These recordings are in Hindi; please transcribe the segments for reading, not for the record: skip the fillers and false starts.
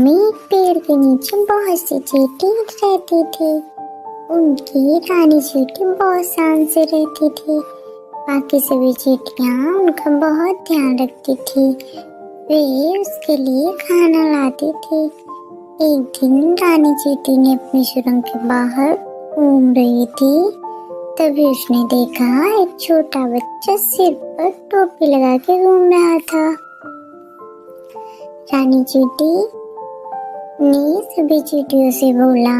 में एक पेड़ के नीचे बहुत सी चींटियां रहती थी। उनकी रानी चींटी बहुत शान से रहती थी। बाकी सभी चींटियां उनका बहुत ध्यान रखती थी। वे उसके लिए खाना लाती थी। एक दिन रानी चींटी ने अपनी सुरंग के बाहर घूम रही थी। तभी उसने देखा एक छोटा बच्चा सिर पर टोपी लगा के घूम रहा था। रानी चींटी ने सभी चींटियों से बोला,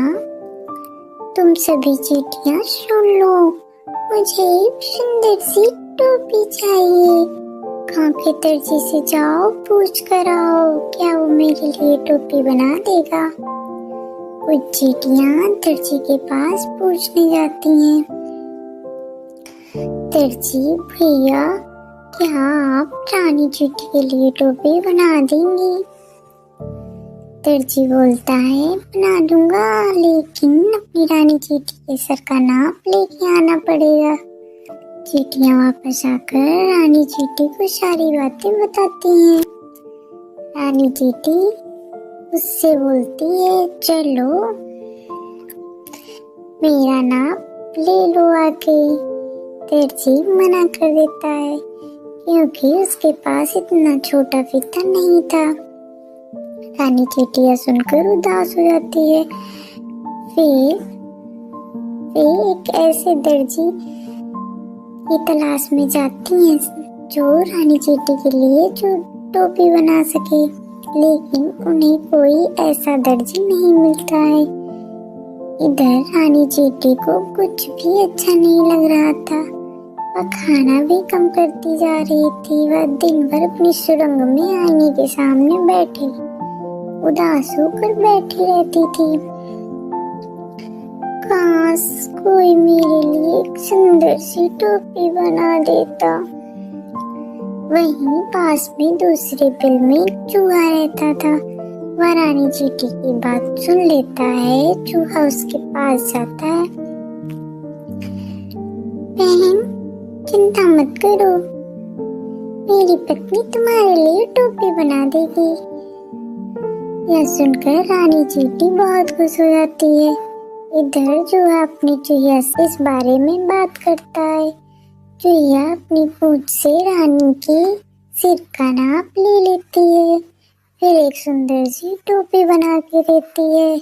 तुम सभी चींटियां सुन लो, मुझे एक सुंदर सी टोपी चाहिए। गांव के दर्जी से जाओ, पूछ कर आओ क्या वो मेरे लिए टोपी बना देगा। कुछ चींटियां दर्जी के पास पूछने जाती हैं, दर्जी भैया, क्या आप रानी चींटी के लिए टोपी बना देंगी? दर्जी बोलता है, बना दूंगा, लेकिन अपनी रानी चींटी के सर का नाप लेके आना पड़ेगा। चींटियां वापस आकर रानी चींटी को सारी बातें बताती हैं। रानी चींटी उससे बोलती है, चलो मेरा नाप ले लो आके। दर्जी मना कर देता है क्योंकि उसके पास इतना छोटा फीता नहीं था। रानी चींटी यह सुनकर उदास हो जाती है। फिर वे एक ऐसे दर्जी की तलाश में जाती हैं जो रानी चींटी के लिए जो टोपी बना सके, लेकिन उन्हें कोई ऐसा दर्जी नहीं मिलता है। इधर रानी चींटी को कुछ भी अच्छा नहीं लग रहा था। वह खाना भी कम करती जा रही थी। वह दिन भर अपनी सुरंग में आईने के सामने बैठी उदास होकर बैठी रहती थी। काश कोई मेरे लिए एक सुंदर सी टोपी बना देता। वहीं पास में दूसरे बिल में एक चूहा रहता था। वह रानी चींटी की बात सुन लेता है। चूहा उसके पास जाता है, बहन चिंता मत करो, मेरी पत्नी तुम्हारे लिए टोपी बना देगी। यह सुनकर रानी चींटी बहुत खुश हो जाती है। इधर चूहा अपनी चूहिया से इस बारे में बात करता है। चूहिया अपनी पूंछ से रानी के सिर का नाप ले लेती है, फिर एक सुंदर सी टोपी बना के देती है।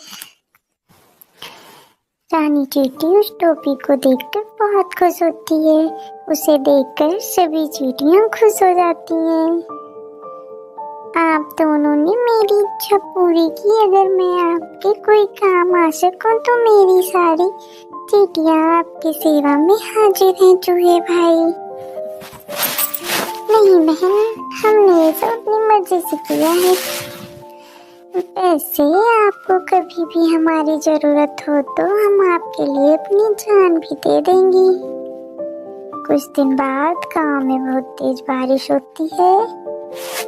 रानी चींटी उस टोपी को देखकर बहुत खुश होती है। उसे देखकर सभी चींटियां खुश हो जाती हैं। आप दोनों ने मेरी इच्छा पूरी की। अगर मैं आपके कोई काम आ सकूं तो मेरी सारी चींटियां आपकी सेवा में हाजिर हैं चूहे भाई। नहीं बहन, हमने ये सब अपनी मर्जी से किया है। वैसे आपको कभी भी हमारी जरूरत हो तो हम आपके लिए अपनी जान भी दे देंगी। कुछ दिन बाद गांव में बहुत तेज बारिश होती है।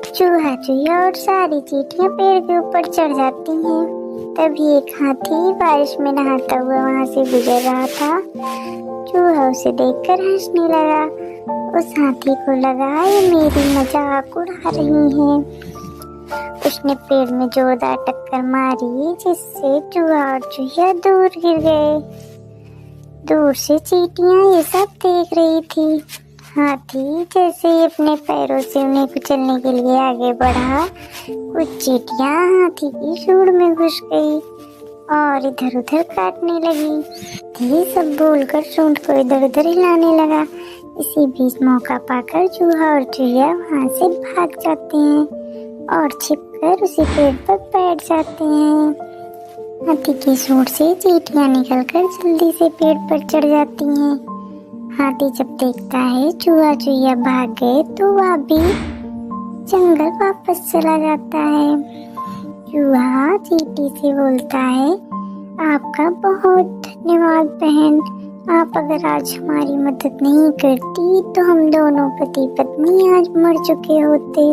चूहा चूहिया और सारी चींटियां पेड़ के ऊपर चढ़ जाती हैं। तभी एक हाथी बारिश में नहाता हुआ वहां से गुजर रहा था। चूहा उसे देखकर हंसने लगा। उस हाथी को लगा ये मेरी मजाक उड़ा रही है। उसने पेड़ में जोरदार टक्कर मारी, जिससे चूहा और चूहिया दूर गिर गए। दूर से चींटियां ये सब देख रही थी। हाथी जैसे ही अपने पैरों से उन्हें कुचलने के लिए आगे बढ़ा, कुछ चींटियां हाथी की सूंड में घुस गई और इधर उधर काटने लगी। ये सब बोलकर सूंड को इधर उधर हिलाने लगा। इसी बीच मौका पाकर चूहा और चूहिया वहां से भाग जाते हैं और छिपकर उसी पेड़ पर बैठ जाते हैं। हाथी की सूंड से चींटियां निकलकर जल्दी से पेड़ पर चढ़ जाती हैं। हाथी जब देखता है चूहा चूहिया भाग गए तो वह भी जंगल वापस चला जाता है। चूहा चींटी से बोलता है, आपका बहुत धन्यवाद बहन। आप अगर आज हमारी मदद नहीं करती तो हम दोनों पति पत्नी आज मर चुके होते।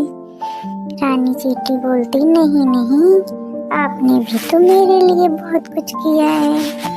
रानी चींटी बोलती, नहीं नहीं, आपने भी तो मेरे लिए बहुत कुछ किया है।